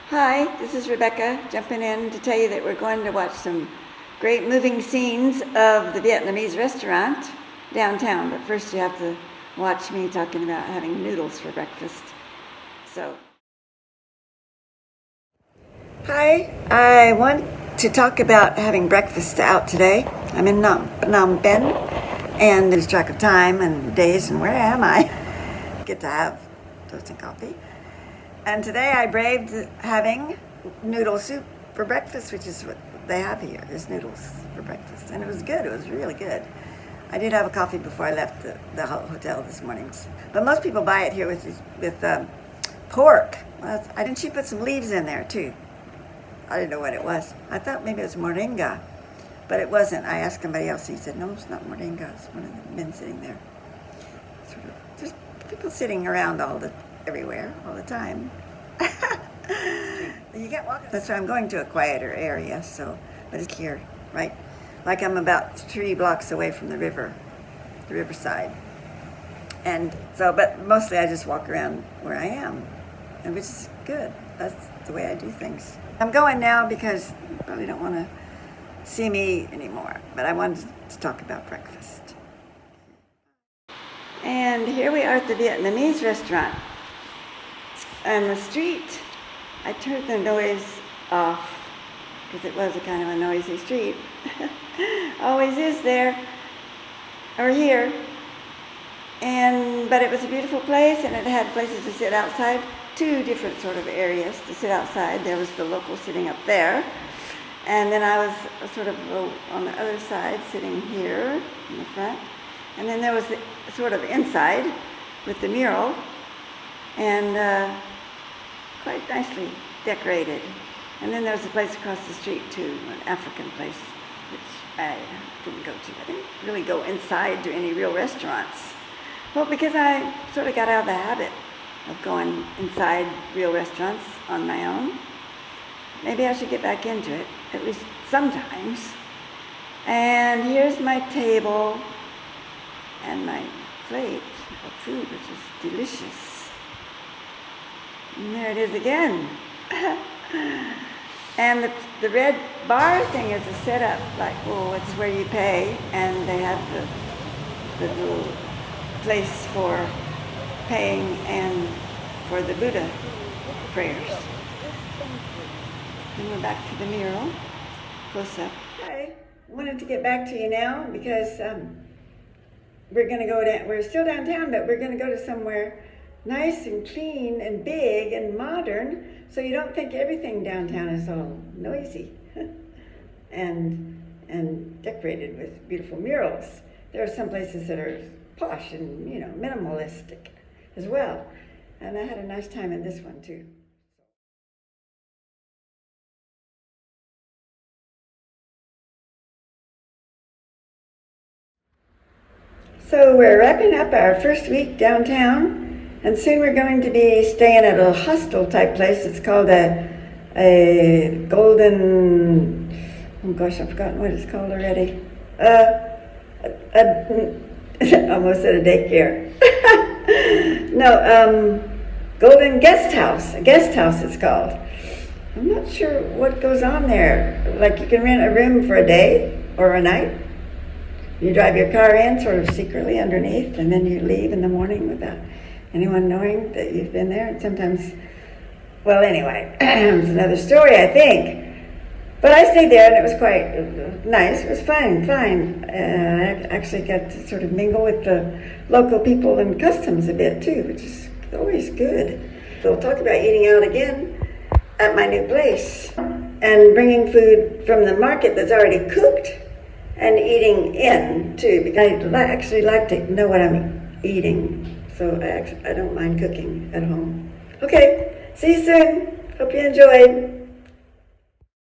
Hi, this is Rebecca jumping in to tell you that we're going to watch some great moving scenes of the Vietnamese restaurant downtown. But first you have to watch me talking about having noodles for breakfast. So, hi, I want to talk about having breakfast out today. I'm in Phnom Penh and lose track of time and days and where am I? Get to have toast and coffee. And today I braved having noodle soup for breakfast, which is what they have here, is noodles for breakfast. And it was good, it was really good. I did have a coffee before I left the hotel this morning. But most people buy it here with pork. Didn't she put some leaves in there too? I didn't know what it was. I thought maybe it was moringa, but it wasn't. I asked somebody else and he said, no, it's not moringa, it's one of the men sitting there. There's people sitting around everywhere, all the time. You can't walk. That's why I'm going to a quieter area, but it's here, right? Like I'm about 3 blocks away from the riverside. And so, but mostly I just walk around where I am, and which is good. That's the way I do things. I'm going now because you probably don't want to see me anymore, but I wanted to talk about breakfast. And here we are at the Vietnamese restaurant. And the street, I turned the noise off because it was a kind of a noisy street. Always is there, or here. But it was a beautiful place, and it had places to sit outside, 2 different sort of areas to sit outside. There was the local sitting up there, and then I was sort of on the other side sitting here in the front. And then there was the sort of inside with the mural, and quite nicely decorated. And then there was a place across the street too, an African place, which I didn't go to. I didn't really go inside to any real restaurants. Well, because I sort of got out of the habit of going inside real restaurants on my own. Maybe I should get back into it, at least sometimes. And here's my table and my plate of food, which is delicious. And there it is again. And the red bar thing is a setup, like, it's where you pay, and they have the little place for paying and for the Buddha prayers. Then we're back to the mural, close up. I wanted to get back to you now because we're going to go down. We're still downtown, but we're going to go to somewhere nice and clean and big and modern, so you don't think everything downtown is all noisy and decorated with beautiful murals. There are some places that are posh and minimalistic as well, and I had a nice time in this one too. So we're wrapping up our first week downtown. And soon we're going to be staying at a hostel type place. It's called a golden, I've forgotten what it's called already. Almost said a daycare. No, golden guest house. A guest house it's called. I'm not sure what goes on there. Like you can rent a room for a day or a night. You drive your car in sort of secretly underneath, and then you leave in the morning without anyone knowing that you've been there. And sometimes, well, anyway, it's another story, I think. But I stayed there, and it was quite nice. It was fine. I actually got to sort of mingle with the local people and customs a bit too, which is always good. We'll talk about eating out again at my new place and bringing food from the market that's already cooked and eating in too, because I actually like to know what I'm eating. So I don't mind cooking at home. Okay, see you soon. Hope you enjoyed.